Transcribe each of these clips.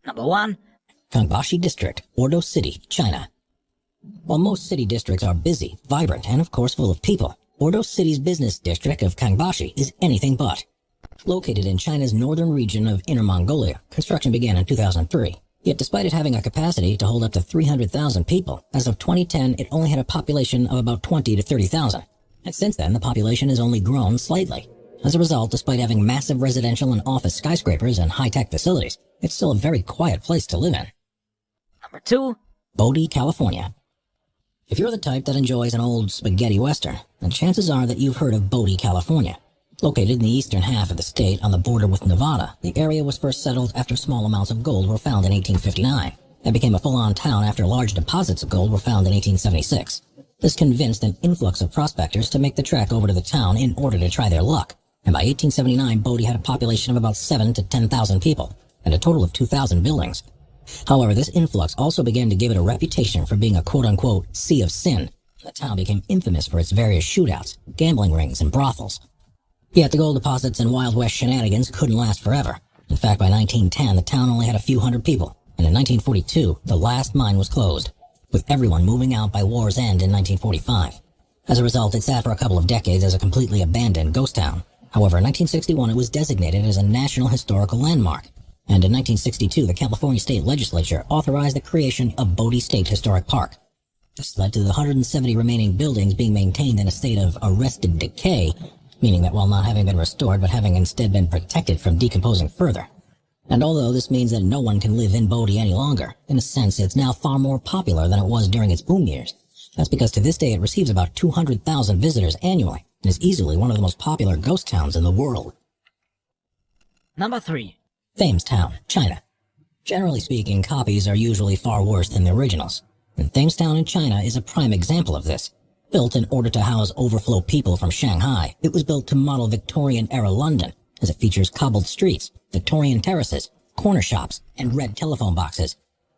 Number 1. Kangbashi District, Ordo City, China. While most city districts are busy, vibrant, and of course full of people, Ordo City's business district of Kangbashi is anything but. Located in China's northern region of Inner Mongolia, construction began in 2003. Yet despite it having a capacity to hold up to 300,000 people, as of 2010 it only had a population of about 20 to 30,000. And since then the population has only grown slightly. As a result, despite having massive residential and office skyscrapers and high-tech facilities, it's still a very quiet place to live in. Number 2. Bodie, California. If you're the type that enjoys an old spaghetti western, then chances are that you've heard of Bodie, California. Located in the eastern half of the state on the border with Nevada, the area was first settled after small amounts of gold were found in 1859, and became a full-on town after large deposits of gold were found in 1876. This convinced an influx of prospectors to make the trek over to the town in order to try their luck, and by 1879 Bodie had a population of about 7 to 10,000 people, and a total of 2,000 buildings. However, this influx also began to give it a reputation for being a quote-unquote sea of sin. The town became infamous for its various shootouts, gambling rings, and brothels. Yet the gold deposits and Wild West shenanigans couldn't last forever. In fact, by 1910, the town only had a few hundred people, and in 1942, the last mine was closed, with everyone moving out by war's end in 1945. As a result, it sat for a couple of decades as a completely abandoned ghost town. However, in 1961, it was designated as a National Historical Landmark, and in 1962, the California State Legislature authorized the creation of Bodie State Historic Park. This led to the 170 remaining buildings being maintained in a state of arrested decay, meaning that while not having been restored but having instead been protected from decomposing further. And although this means that no one can live in Bodie any longer, in a sense it's now far more popular than it was during its boom years. That's because to this day it receives about 200,000 visitors annually, and is easily one of the most popular ghost towns in the world. Number 3. Thamestown, China. Generally speaking, copies are usually far worse than the originals, and Thamestown in China is a prime example of this. Built in order to house overflow people from Shanghai, it was built to model Victorian-era London, as it features cobbled streets, Victorian terraces, corner shops, and red telephone boxes.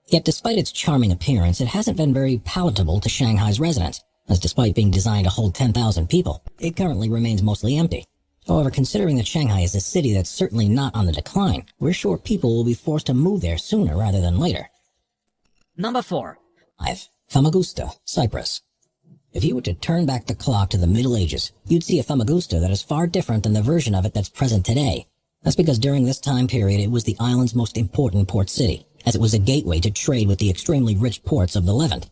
Yet despite its charming appearance, it hasn't been very palatable to Shanghai's residents, as despite being designed to hold 10,000 people, it currently remains mostly empty. However, considering that Shanghai is a city that's certainly not on the decline, we're sure people will be forced to move there sooner rather than later. Number 4. 5. Famagusta, Cyprus. If you were to turn back the clock to the Middle Ages, you'd see a Famagusta that is far different than the version of it that's present today. That's because during this time period it was the island's most important port city, as it was a gateway to trade with the extremely rich ports of the Levant.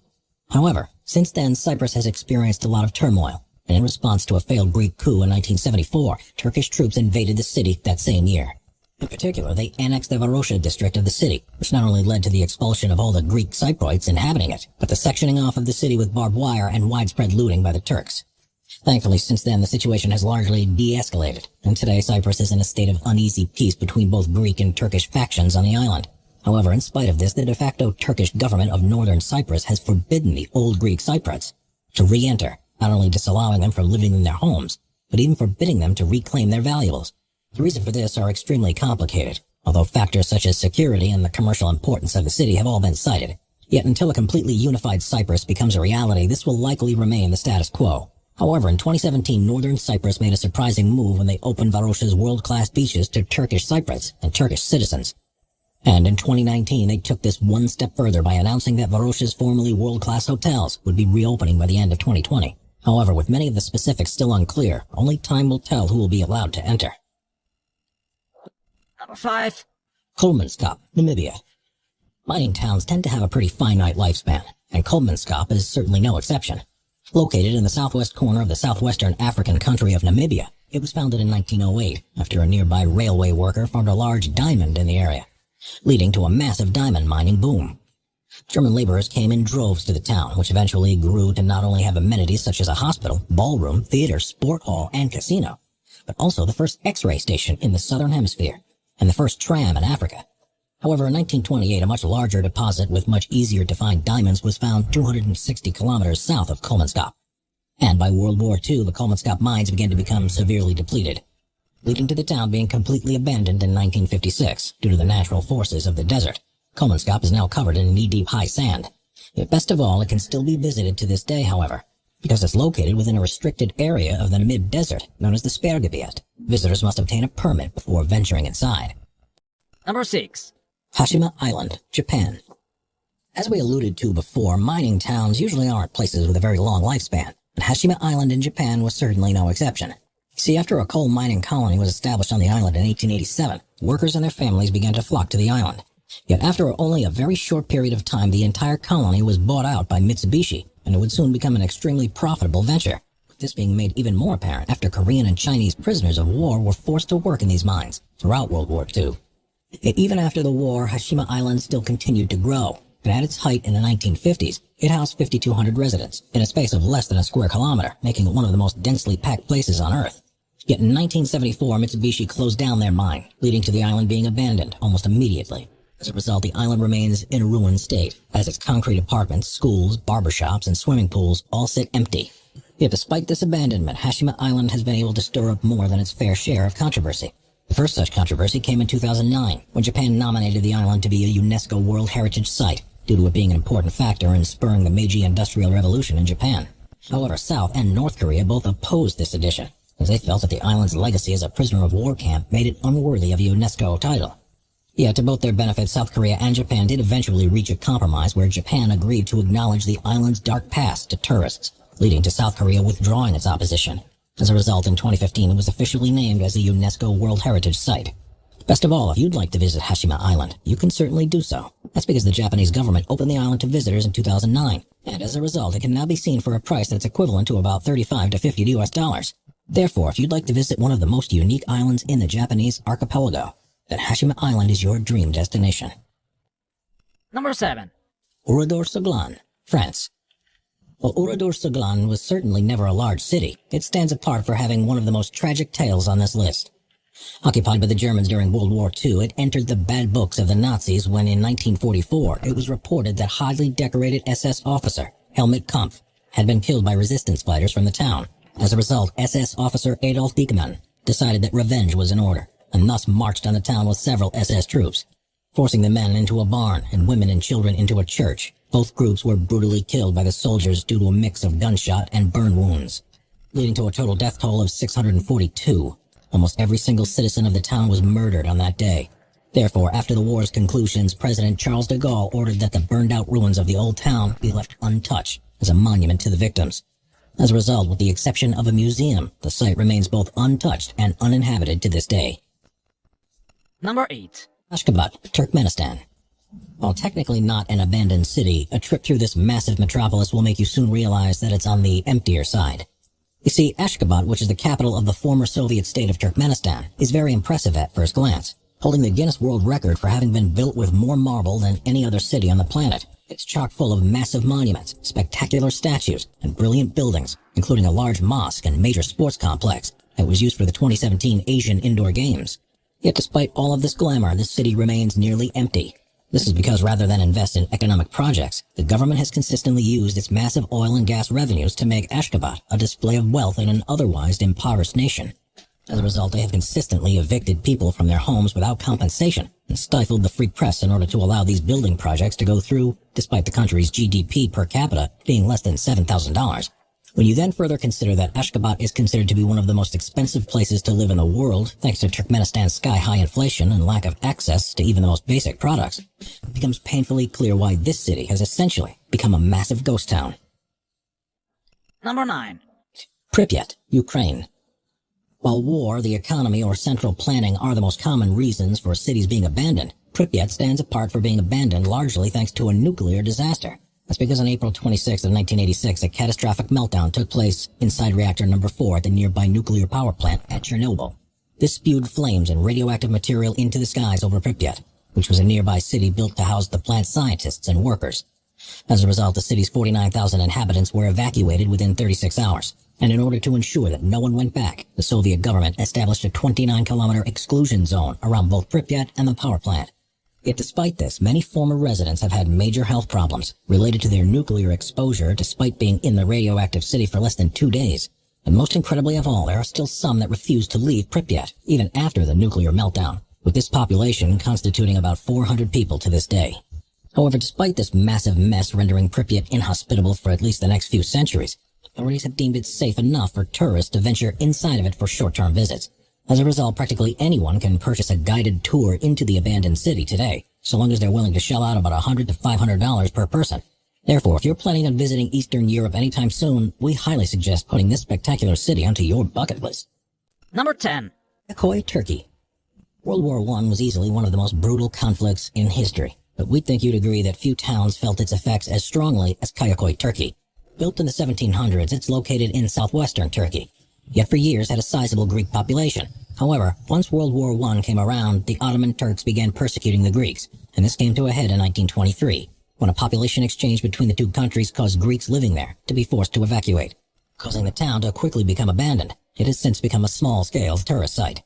However, since then Cyprus has experienced a lot of turmoil, and in response to a failed Greek coup in 1974, Turkish troops invaded the city that same year. In particular, they annexed the Varosha district of the city, which not only led to the expulsion of all the Greek Cypriots inhabiting it, but the sectioning off of the city with barbed wire and widespread looting by the Turks. Thankfully, since then, the situation has largely de-escalated, and today Cyprus is in a state of uneasy peace between both Greek and Turkish factions on the island. However, in spite of this, the de facto Turkish government of northern Cyprus has forbidden the old Greek Cypriots to re-enter, not only disallowing them from living in their homes, but even forbidding them to reclaim their valuables. The reason for this are extremely complicated, although factors such as security and the commercial importance of the city have all been cited. Yet until a completely unified Cyprus becomes a reality, this will likely remain the status quo. However, in 2017, northern Cyprus made a surprising move when they opened Varosha's world-class beaches to Turkish Cypriots and Turkish citizens. And in 2019, they took this one step further by announcing that Varosha's formerly world-class hotels would be reopening by the end of 2020. However, with many of the specifics still unclear, only time will tell who will be allowed to enter. Number 5. Kolmanskop, Namibia. Mining towns tend to have a pretty finite lifespan, and Kolmanskop is certainly no exception. Located in the southwest corner of the southwestern African country of Namibia, it was founded in 1908 after a nearby railway worker found a large diamond in the area, leading to a massive diamond mining boom. German laborers came in droves to the town, which eventually grew to not only have amenities such as a hospital, ballroom, theater, sport hall, and casino, but also the first X-ray station in the southern hemisphere, and the first tram in Africa. However, in 1928, a much larger deposit with much easier to find diamonds was found 260 kilometers south of Kolmanskop. And by World War II, the Kolmanskop mines began to become severely depleted, leading to the town being completely abandoned in 1956 due to the natural forces of the desert. Kolmanskop is now covered in knee-deep high sand. Yet best of all, it can still be visited to this day, however, because it's located within a restricted area of the Namib Desert known as the Sperrgebiet. Visitors must obtain a permit before venturing inside. Number 6. Hashima Island, Japan. As we alluded to before, mining towns usually aren't places with a very long lifespan, and Hashima Island in Japan was certainly no exception. See, after a coal mining colony was established on the island in 1887, workers and their families began to flock to the island. Yet after only a very short period of time, the entire colony was bought out by Mitsubishi, and it would soon become an extremely profitable venture. This being made even more apparent after Korean and Chinese prisoners of war were forced to work in these mines throughout World War II. Yet even after the war, Hashima Island still continued to grow, and at its height in the 1950s, it housed 5,200 residents in a space of less than a square kilometer, making it one of the most densely packed places on Earth. Yet in 1974, Mitsubishi closed down their mine, leading to the island being abandoned almost immediately. As a result, the island remains in a ruined state, as its concrete apartments, schools, barbershops, and swimming pools all sit empty. Yet despite this abandonment, Hashima Island has been able to stir up more than its fair share of controversy. The first such controversy came in 2009, when Japan nominated the island to be a UNESCO World Heritage Site, due to it being an important factor in spurring the Meiji Industrial Revolution in Japan. However, South and North Korea both opposed this addition, as they felt that the island's legacy as a prisoner of war camp made it unworthy of a UNESCO title. Yet, to both their benefit, South Korea and Japan did eventually reach a compromise where Japan agreed to acknowledge the island's dark past to tourists, leading to South Korea withdrawing its opposition. As a result, in 2015, it was officially named as a UNESCO World Heritage Site. Best of all, if you'd like to visit Hashima Island, you can certainly do so. That's because the Japanese government opened the island to visitors in 2009, and as a result, it can now be seen for a price that's equivalent to about $35 to $50 US. Therefore, if you'd like to visit one of the most unique islands in the Japanese archipelago, then Hashima Island is your dream destination. Number 7. Oradour-sur-Glane, France. While Oradour-sur-Glane was certainly never a large city, it stands apart for having one of the most tragic tales on this list. Occupied by the Germans during World War II, it entered the bad books of the Nazis when in 1944 it was reported that highly decorated SS officer Helmut Kampf had been killed by resistance fighters from the town. As a result, SS officer Adolf Dieckmann decided that revenge was in order, and thus marched on the town with several SS troops, forcing the men into a barn and women and children into a church. Both groups were brutally killed by the soldiers due to a mix of gunshot and burn wounds, leading to a total death toll of 642. Almost every single citizen of the town was murdered on that day. Therefore, after the war's conclusions, President Charles de Gaulle ordered that the burned-out ruins of the old town be left untouched as a monument to the victims. As a result, with the exception of a museum, the site remains both untouched and uninhabited to this day. Number 8. Ashgabat, Turkmenistan. While technically not an abandoned city, a trip through this massive metropolis will make you soon realize that it's on the emptier side. You see, Ashgabat, which is the capital of the former Soviet state of Turkmenistan, is very impressive at first glance, holding the Guinness World Record for having been built with more marble than any other city on the planet. It's chock full of massive monuments, spectacular statues, and brilliant buildings, including a large mosque and major sports complex that was used for the 2017 Asian Indoor Games. Yet despite all of this glamour, this city remains nearly empty. This is because rather than invest in economic projects, the government has consistently used its massive oil and gas revenues to make Ashgabat a display of wealth in an otherwise impoverished nation. As a result, they have consistently evicted people from their homes without compensation and stifled the free press in order to allow these building projects to go through, despite the country's GDP per capita being less than $7,000. When you then further consider that Ashgabat is considered to be one of the most expensive places to live in the world, thanks to Turkmenistan's sky-high inflation and lack of access to even the most basic products, it becomes painfully clear why this city has essentially become a massive ghost town. Number 9. Pripyat, Ukraine. While war, the economy, or central planning are the most common reasons for cities being abandoned, Pripyat stands apart for being abandoned largely thanks to a nuclear disaster. That's because on April 26 of 1986, a catastrophic meltdown took place inside reactor number 4 at the nearby nuclear power plant at Chernobyl. This spewed flames and radioactive material into the skies over Pripyat, which was a nearby city built to house the plant's scientists and workers. As a result, the city's 49,000 inhabitants were evacuated within 36 hours. And in order to ensure that no one went back, the Soviet government established a 29-kilometer exclusion zone around both Pripyat and the power plant. Yet despite this, many former residents have had major health problems related to their nuclear exposure despite being in the radioactive city for less than 2 days. And most incredibly of all, there are still some that refuse to leave Pripyat, even after the nuclear meltdown, with this population constituting about 400 people to this day. However, despite this massive mess rendering Pripyat inhospitable for at least the next few centuries, authorities have deemed it safe enough for tourists to venture inside of it for short-term visits. As a result, practically anyone can purchase a guided tour into the abandoned city today, so long as they're willing to shell out about $100 to $500 per person. Therefore, if you're planning on visiting Eastern Europe anytime soon, we highly suggest putting this spectacular city onto your bucket list. Number 10. Kaykoy, Turkey. World War I was easily one of the most brutal conflicts in history, but we think you'd agree that few towns felt its effects as strongly as Kaykoy, Turkey. Built in the 1700s, it's located in southwestern Turkey, yet for years had a sizable Greek population. However, once World War I came around, the Ottoman Turks began persecuting the Greeks, and this came to a head in 1923, when a population exchange between the two countries caused Greeks living there to be forced to evacuate, causing the town to quickly become abandoned. It has since become a small-scale tourist site.